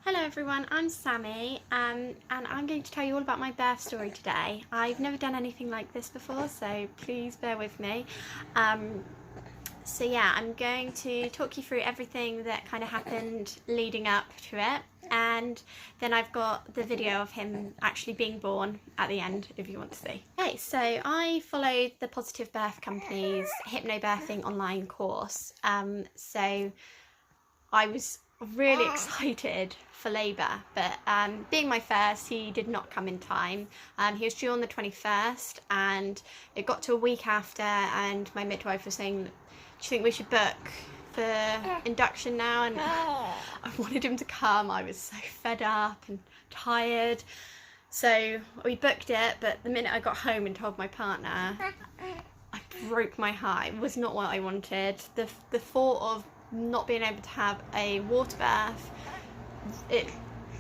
Hello everyone, I'm Sammy and I'm going to tell you all about my birth story today. I've never done anything like this before, so please bear with me. I'm going to talk you through everything that kind of happened leading up to it, and then I've got the video of him actually being born at the end if you want to see. Okay, so I followed the Positive Birth Company's hypnobirthing online course, so I was really excited for labour, but being my first, he did not come in time. He was due on the 21st and it got to a week after, and my midwife was saying, do you think we should book for induction now? And I wanted him to come. I was so fed up and tired, so we booked it, but the minute I got home and told my partner, I broke my heart. It was not what I wanted. The thought of not being able to have a water birth,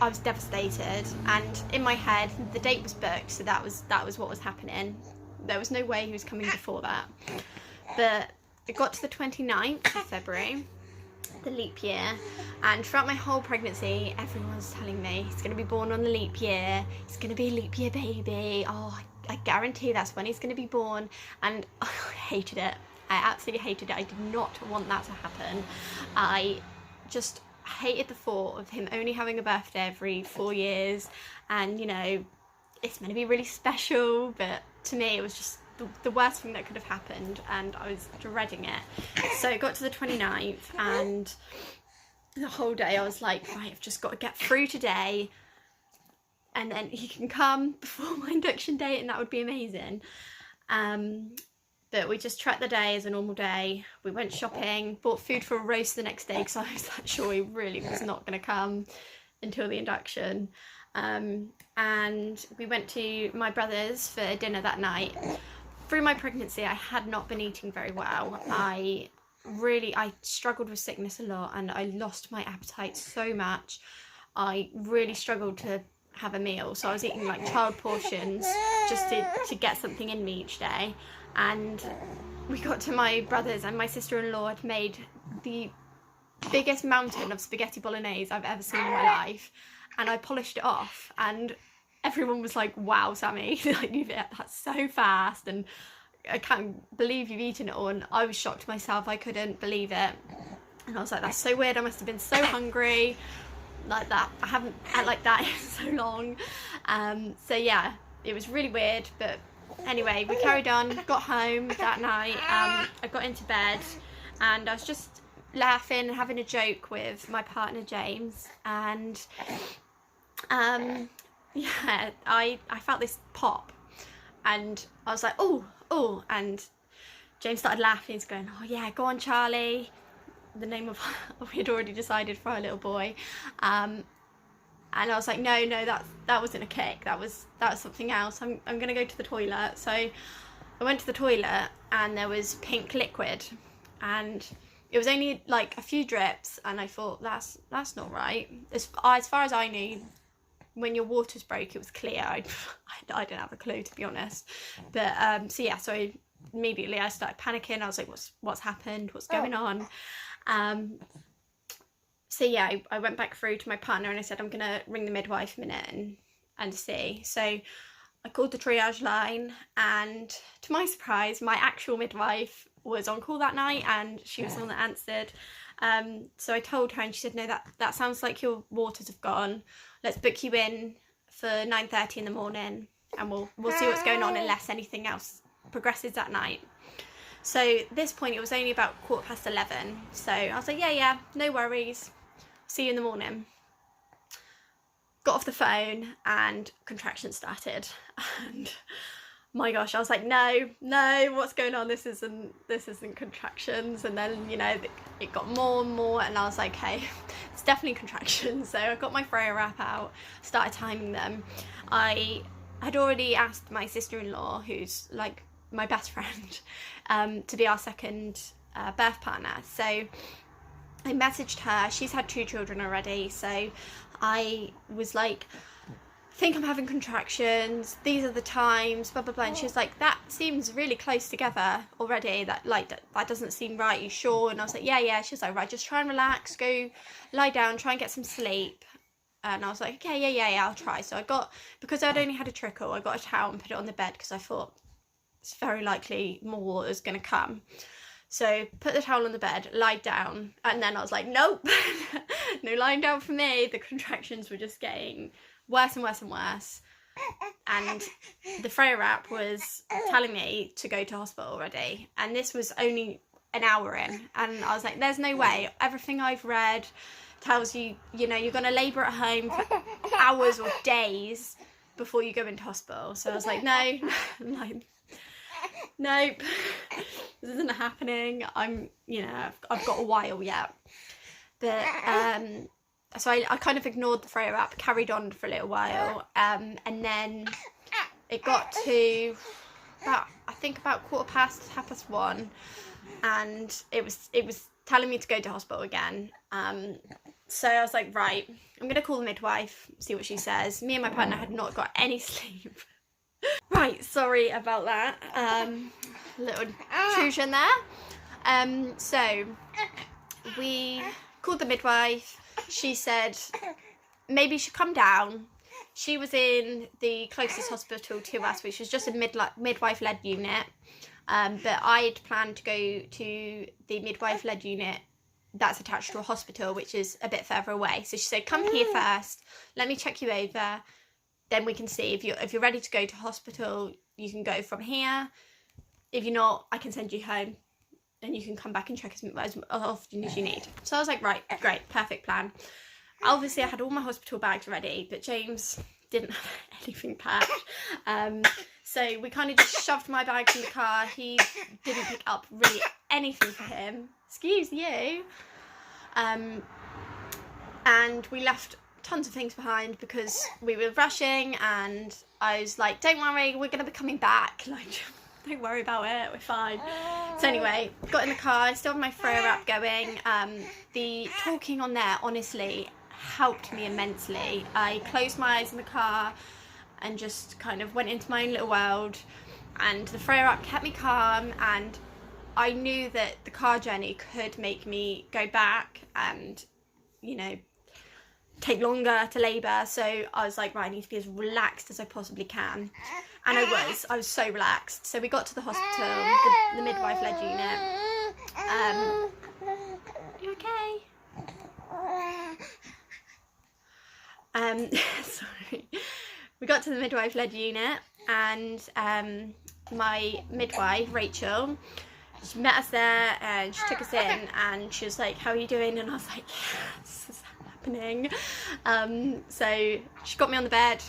I was devastated, and in my head the date was booked, so that was what was happening. There was no way he was coming before that. But it got to the 29th of February, the leap year, and throughout my whole pregnancy everyone was telling me he's going to be born on the leap year, he's going to be a leap year baby, oh I guarantee that's when he's going to be born. And I hated it. I absolutely hated it. I did not want that to happen. I just hated the thought of him only having a birthday every 4 years, and you know, it's meant to be really special, but to me it was just the worst thing that could have happened, and I was dreading it. So it got to the 29th and the whole day I was like, right, I've just got to get through today and then he can come before my induction date, and that would be amazing. But we just treated the day as a normal day. We went shopping, bought food for a roast the next day because I was sure he really was not going to come until the induction. And we went to my brother's for dinner that night. Through my pregnancy, I had not been eating very well. I struggled with sickness a lot, and I lost my appetite so much. I really struggled to have a meal, so I was eating like child portions just to get something in me each day. And we got to my brother's, and my sister-in-law had made the biggest mountain of spaghetti bolognese I've ever seen in my life, and I polished it off, and everyone was like, wow Sammy, like, you've ate that so fast, and I can't believe you've eaten it all. And I was shocked myself, I couldn't believe it, and I was like, that's so weird, I must have been so hungry like that. I haven't had like that in so long. So yeah, it was really weird, but anyway, we carried on, got home that night. I got into bed and I was just laughing and having a joke with my partner James, and yeah, I felt this pop and I was like, oh, and James started laughing. He's going, oh yeah, go on Charlie, the name of we had already decided for our little boy. And I was like, no, that wasn't a kick, that was something else. I'm gonna go to the toilet. So I went to the toilet and there was pink liquid, and it was only like a few drips, and I thought that's not right. As far as I knew, when your waters broke it was clear. I didn't have a clue, to be honest. But so immediately I started panicking. I was like, what's happened, what's going on? So yeah, I went back through to my partner and I said, I'm gonna ring the midwife a minute and see. So I called the triage line, and to my surprise, my actual midwife was on call that night and she was the one that answered. So I told her, and she said, no, that sounds like your waters have gone. Let's book you in for 9:30 in the morning and we'll see what's going on unless anything else progresses that night. So at this point it was only about 11:15. So I was like, yeah, no worries. See you in the morning. Got off the phone and contractions started, and my gosh, I was like, no, what's going on? This isn't contractions. And then, you know, it got more and more, and I was like, okay, it's definitely contractions. So I got my Freya wrap out, started timing them. I had already asked my sister-in-law, who's like my best friend, to be our second birth partner. So I messaged her. She's had 2 children already, so I was like, I think I'm having contractions, these are the times, blah blah blah. And she was like, that seems really close together already, that doesn't seem right, you sure? And I was like, yeah. She was like, right, just try and relax, go lie down, try and get some sleep, And I was like, okay, yeah, I'll try. So I got, because I'd only had a trickle, I got a towel and put it on the bed because I thought it's very likely more water is going to come. So put the towel on the bed, lied down, and then I was like, nope, no lying down for me. The contractions were just getting worse and worse and worse. And the Freya app was telling me to go to hospital already. And this was only an hour in. And I was like, there's no way. Everything I've read tells you, you know, you're going to labour at home for hours or days before you go into hospital. So I was like, no, like, nope, this isn't happening. I'm, you know, I've got a while yet. But so I kind of ignored the Freya app, carried on for a little while, and then it got to about, I think about 1:30, 1:30, and it was telling me to go to hospital again. So I was like, right, I'm gonna call the midwife, see what she says. Me and my partner had not got any sleep. Right, sorry about that. Little intrusion there. So we called the midwife. She said maybe you should come down. She was in the closest hospital to us, which was just a midwife-led unit. But I'd planned to go to the midwife-led unit that's attached to a hospital, which is a bit further away. So she said, come here first, let me check you over, then we can see if you're ready to go to hospital, you can go from here. If you're not, I can send you home and you can come back and check as often as you need. So I was like, right, great, perfect plan. Obviously I had all my hospital bags ready, but James didn't have anything packed. So we kind of just shoved my bags in the car. He didn't pick up really anything for him. Excuse you. And we left tons of things behind because we were rushing, and I was like, don't worry, we're going to be coming back. Like, don't worry about it, we're fine. So anyway, got in the car, I still have my Freya app going. The talking on there honestly helped me immensely. I closed my eyes in the car and just kind of went into my own little world, and the Freya app kept me calm, and I knew that the car journey could make me go back and, you know, take longer to labour. So I was like, right, I need to be as relaxed as I possibly can. And I was so relaxed. So we got to the hospital, the midwife-led unit. You okay? Sorry. We got to the midwife-led unit, and my midwife, Rachel, she met us there and she took us in, and she was like, how are you doing? And I was like, yes, this is happening. So she got me on the bed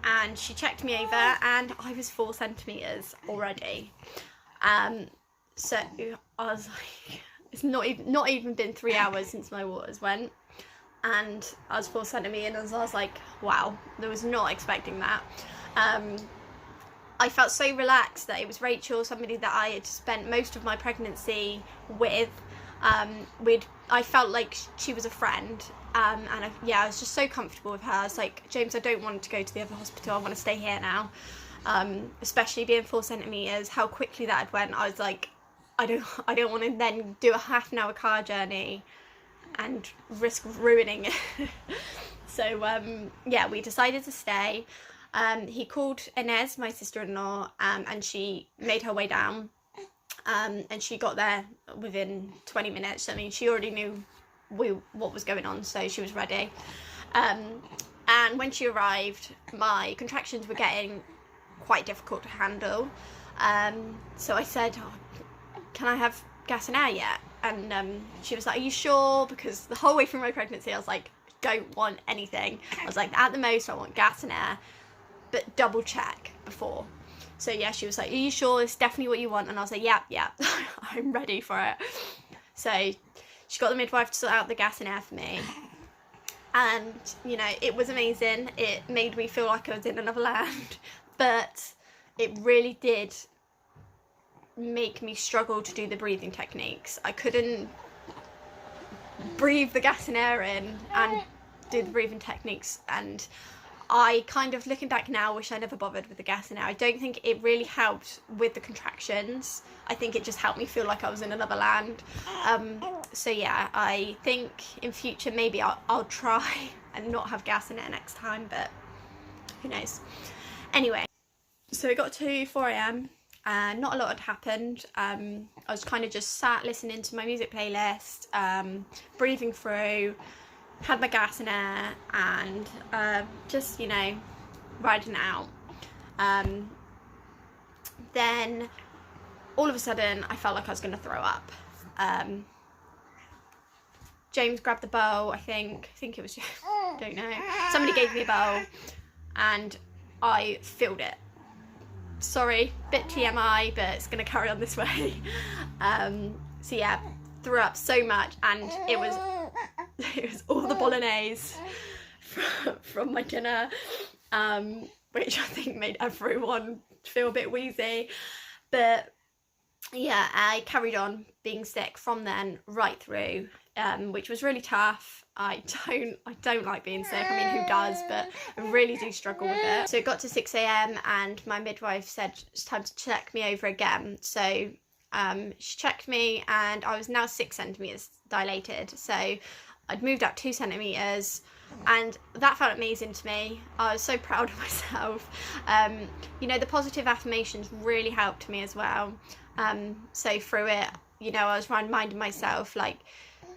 and she checked me over, and I was 4 centimetres already. So I was like, it's not even been 3 hours since my waters went, and I was 4 centimetres, and I was like, wow, I was not expecting that. I felt so relaxed that it was Rachel, somebody that I had spent most of my pregnancy with. I felt like she was a friend, and I was just so comfortable with her. I was like, James, I don't want to go to the other hospital, I want to stay here now. Especially being 4 centimetres, how quickly that had went. I was like, I don't want to then do a half an hour car journey and risk ruining it. So yeah, we decided to stay. He called Inez, my sister-in-law, and she made her way down, and she got there within 20 minutes. I mean, she already knew what was going on, so she was ready. And when she arrived, my contractions were getting quite difficult to handle. So I said, can I have gas and air yet? And she was like, are you sure? Because the whole way through my pregnancy, I was like, don't want anything. I was like, at the most, I want gas and air, but double check before. So yeah, she was like, are you sure it's definitely what you want? And I was like, yeah, I'm ready for it. So she got the midwife to sort out the gas and air for me. And, you know, it was amazing. It made me feel like I was in another land, but it really did make me struggle to do the breathing techniques. I couldn't breathe the gas and air in and do the breathing techniques, and I kind of, looking back now, wish I never bothered with the gas and air. I don't think it really helped with the contractions. I think it just helped me feel like I was in another land. So yeah, I think in future maybe I'll try and not have gas in it next time, but who knows. Anyway, so it got to 4 a.m. and not a lot had happened. I was kind of just sat listening to my music playlist, breathing through, had my gas in air, and just, you know, riding it out. Then all of a sudden I felt like I was going to throw up. James grabbed the bowl, I think it was James, don't know. Somebody gave me a bowl and I filled it. Sorry, bit TMI, but it's going to carry on this way. So yeah, threw up so much, and it was all the bolognese from my dinner, which I think made everyone feel a bit wheezy. But yeah, I carried on being sick from then right through, which was really tough. I don't like being sick. I mean, who does? But I really do struggle with it. So it got to 6 a.m. and my midwife said it's time to check me over again. So she checked me and I was now 6 centimetres dilated. So I'd moved up 2 centimetres, and that felt amazing to me. I was so proud of myself. You know, the positive affirmations really helped me as well. So through it, you know, I was reminding myself, like,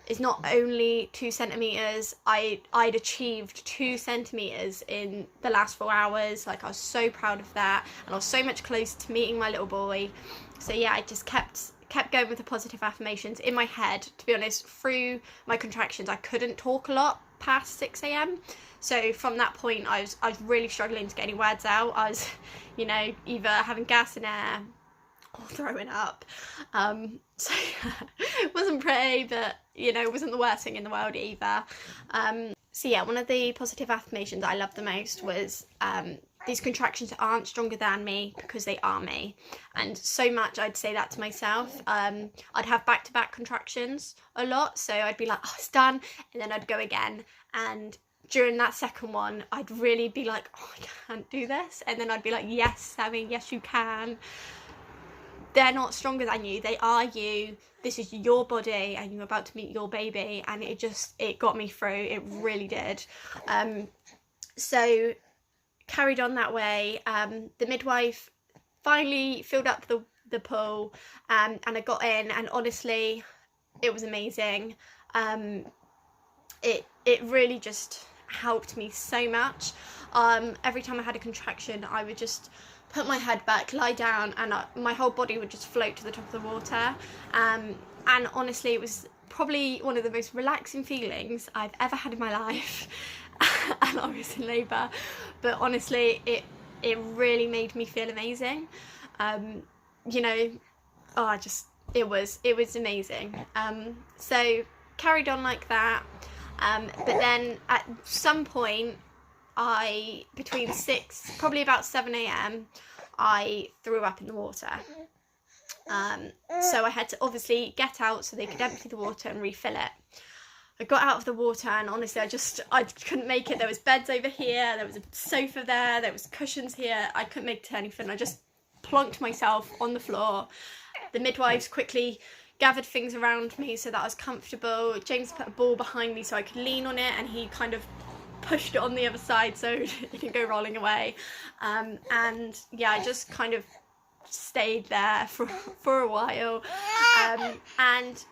it's not only 2 centimetres, I'd achieved 2 centimetres in the last 4 hours. Like, I was so proud of that, and I was so much closer to meeting my little boy. So yeah, I just kept going with the positive affirmations in my head. To be honest, through my contractions I couldn't talk a lot past 6 a.m. so from that point I was really struggling to get any words out. I was, you know, either having gas in air or throwing up. So it wasn't pretty, but you know, it wasn't the worst thing in the world either. So yeah, one of the positive affirmations I loved the most was these contractions aren't stronger than me because they are me. And so much I'd say that to myself. I'd have back-to-back contractions a lot, so I'd be like, oh, it's done, and then I'd go again, and during that second one I'd really be like, oh, I can't do this, and then I'd be like, yes, Sammy, yes you can. They're not stronger than you, they are you. This is your body and you're about to meet your baby. And it got me through, it really did. So carried on that way. The midwife finally filled up the pool, and I got in, and honestly it was amazing. It really just helped me so much. Every time I had a contraction I would just put my head back, lie down, and my whole body would just float to the top of the water. And honestly, it was probably one of the most relaxing feelings I've ever had in my life. And I was in labour, but honestly, it really made me feel amazing. You know, it was amazing. So carried on like that. But then at some point, between 6, probably about 7 a.m, I threw up in the water. So I had to obviously get out so they could empty the water and refill it. I got out of the water, and honestly I couldn't make it. There was beds over here, there was a sofa there was cushions here. I couldn't make it to anything. I just plonked myself on the floor. The midwives quickly gathered things around me so that I was comfortable. James put a ball behind me so I could lean on it, and he kind of pushed it on the other side so it didn't go rolling away. And yeah, I just kind of stayed there for a while. And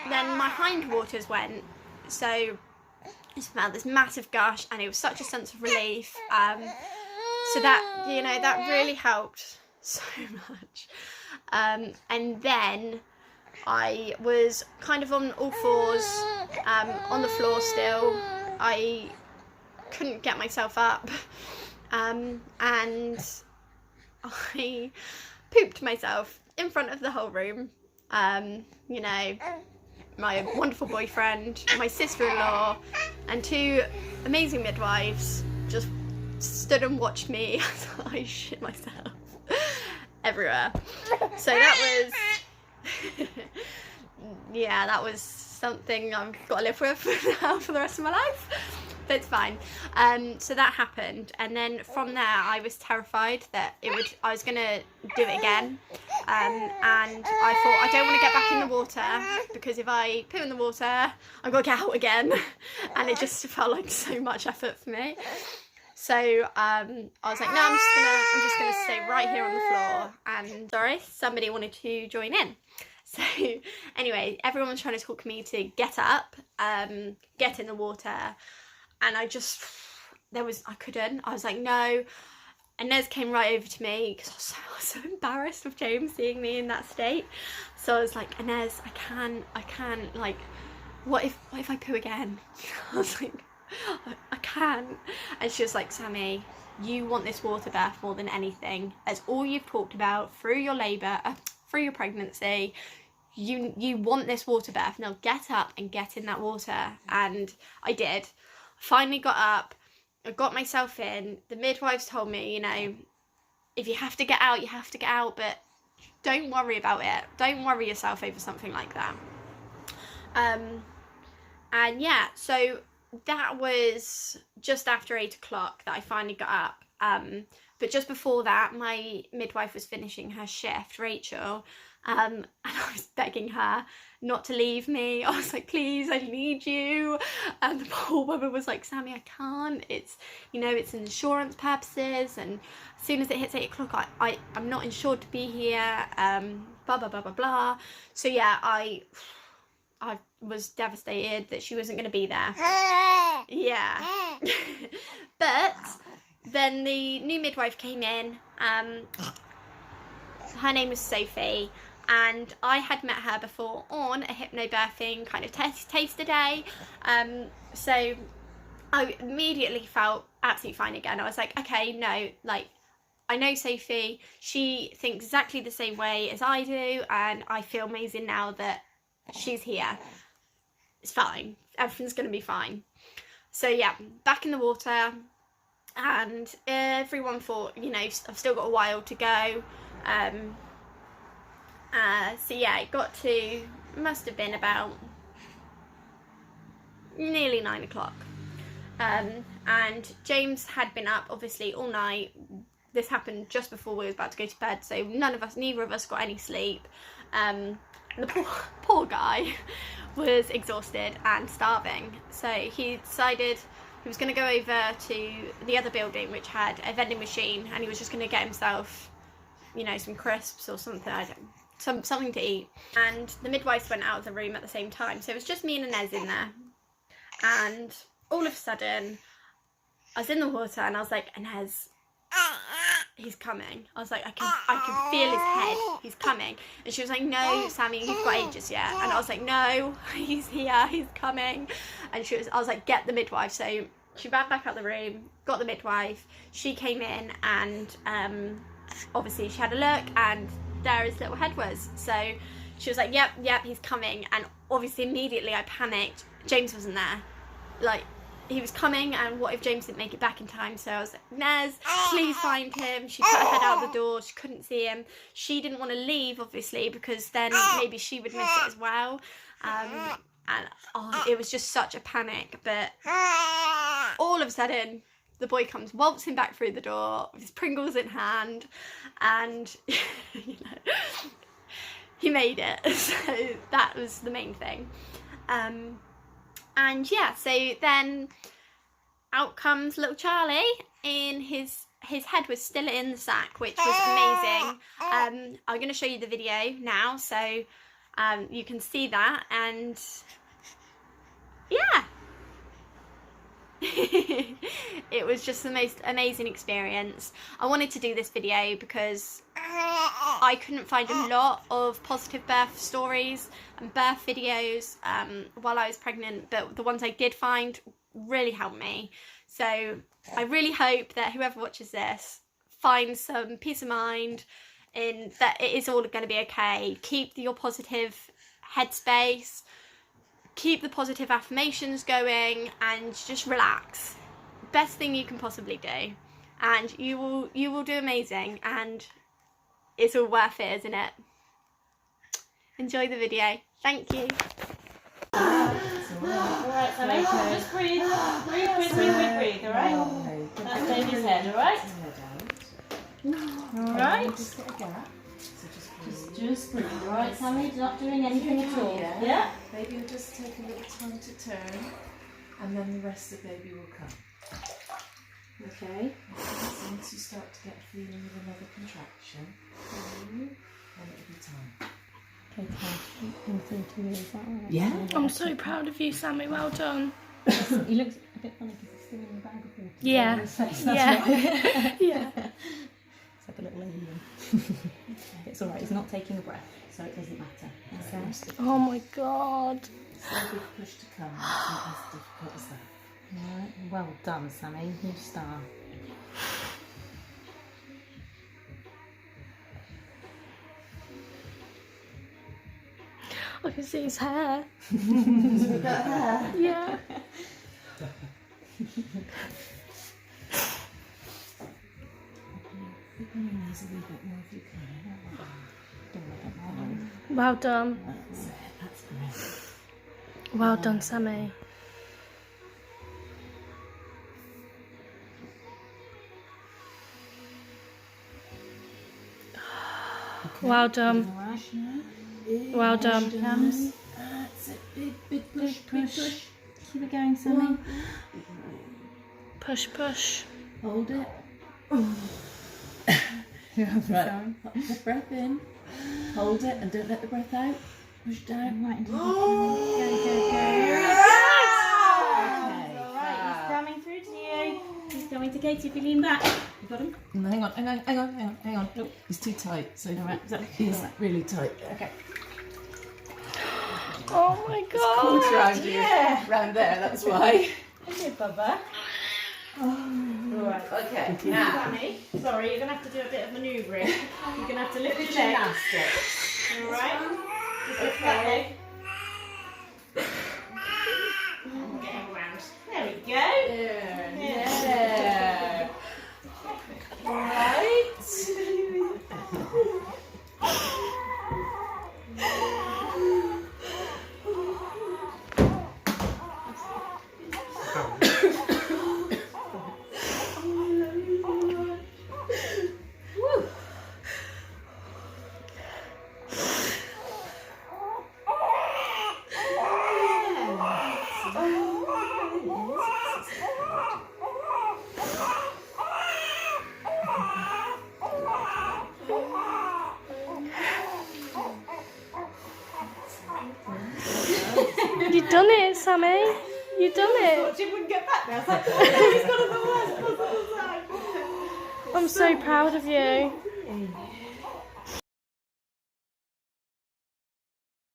then my hindwaters went, so I just felt this massive gush, and it was such a sense of relief. So that, you know, that really helped so much. And then I was kind of on all fours, on the floor still. I couldn't get myself up, and I pooped myself in front of the whole room. You know, my wonderful boyfriend, my sister-in-law, and 2 amazing midwives just stood and watched me as I shit myself everywhere. So that was yeah, that was something I've got to live with now for the rest of my life. But it's fine. So that happened, and then from there I was terrified that I was gonna do it again. and I thought I don't want to get back in the water because if I poo in the water I've got to get out again and it just felt like so much effort for me. So I was like, no, I'm just gonna stay right here on the floor. And sorry, somebody wanted to join in. So anyway, everyone was trying to talk me to get up, get in the water, and I couldn't. I was like, no. And Nez came right over to me because I was so embarrassed of James seeing me in that state. So I was like, Inez, I can't, like, what if I poo again? I was like, I can't. And she was like, Sammy, you want this water bath more than anything. As all you've talked about through your labour, through your pregnancy, you want this water bath. Now get up and get in that water. And I did. Finally got up. I got myself in. The midwives told me, you know, if you have to get out, you have to get out, but don't worry about it. Don't worry yourself over something like that. And yeah, so that was just after 8 o'clock that I finally got up. But just before that, my midwife was finishing her shift, Rachel, and I was begging her not to leave me. I was like, please, I need you. And the poor woman was like, Sammy, I can't. It's, you know, it's insurance purposes, and as soon as it hits 8 o'clock, I'm not insured to be here. Blah blah blah blah blah. So yeah, I was devastated that she wasn't going to be there. Yeah. But then the new midwife came in. Her name was Sophie, and I had met her before on a hypnobirthing kind of taster day. So I immediately felt absolutely fine again. I was like, okay, no, like, I know Sophie, she thinks exactly the same way as I do, and I feel amazing now that she's here. It's fine. Everything's going to be fine. So yeah, back in the water, and everyone thought, you know, I've still got a while to go. So yeah, it got to, must have been about nearly 9 o'clock. And James had been up obviously all night. This happened just before we were about to go to bed, so neither of us got any sleep. And the poor guy was exhausted and starving, so he decided he was going to go over to the other building which had a vending machine, and he was just going to get himself, you know, some crisps or something, something to eat. And the midwives went out of the room at the same time, so it was just me and Inez in there. And all of a sudden I was in the water and I was like, Inez, he's coming. I was like, I can feel his head, he's coming. And she was like, no, Sammy, you've got ages yet. And I was like, no, he's here, he's coming. And I was like, get the midwife. So she ran back out the room, got the midwife. She came in, and obviously she had a look, and there his little head was. So she was like, yep, he's coming. And obviously immediately I panicked. James wasn't there. Like, he was coming, and what if James didn't make it back in time? So I was like, Nez, please find him. She put her head out the door, she couldn't see him. She didn't want to leave, obviously, because then maybe she would miss it as well. And it was just such a panic. But all of a sudden, the boy comes waltzing back through the door with his Pringles in hand, and you know, he made it. So that was the main thing. And yeah, so then out comes little Charlie, and his head was still in the sack, which was amazing. I'm going to show you the video now, so you can see that, and yeah. It was just the most amazing experience. I wanted to do this video because I couldn't find a lot of positive birth stories and birth videos while I was pregnant, but the ones I did find really helped me. So I really hope that whoever watches this finds some peace of mind in that it is all going to be okay. Keep your positive headspace, keep the positive affirmations going, and just relax. Best thing you can possibly do, and you will do amazing, and it's all worth it, isn't it? Enjoy the video. Thank you. Alright, Sammy, just breathe, alright? That's baby's head, alright? Alright? Just breathe. All right, Sammy? Not doing anything at all. Yeah? Baby will just take a little time to turn, and then the rest of baby will come. Okay. So once you start to get a feeling of another contraction, then it'll be time. Okay, Tash. 32 is that right? Yeah. I'm so proud of you, Sammy. Well done. He looks a bit funny because he's still in the bag of water. Yeah. On his face, that's Yeah. why. Yeah. It's like a little alien. It's alright, he's not taking a breath, so it doesn't matter. Okay. Oh my god. So a big push to come. It's not as difficult as that. Alright, well done, Sammy. You star. I can see his hair. We've got hair. Yeah. Open your knees a wee bit more if you can. Well done. That's it. That's great. Well done, Sammy. Well done. Alright. Well done. Comes. That's it. Big push. Big push. Keep it going, Sammy. Push, push. Hold it. Right. Put the breath in. Hold it and don't let the breath out. Push down. Right into the Go. Okay. Alright, he's coming through to you. He's coming to Katie if you lean back. You got him? No, hang on. Nope. He's too tight. So Alright, is that he's really tight. Okay. Oh my Pulled god. round you. Round there, that's why. Okay, Bubba. Alright. Okay, now. Sammy, sorry, you're going to have to do a bit of manoeuvring. You're going to have to lift your leg. Gymnastics. Alright? Just lift that leg. And get him around. There we go. Yeah. Right. You done it, Sammy. You done it. She wouldn't get back now. He's got it the worst possible time. I'm so proud of you.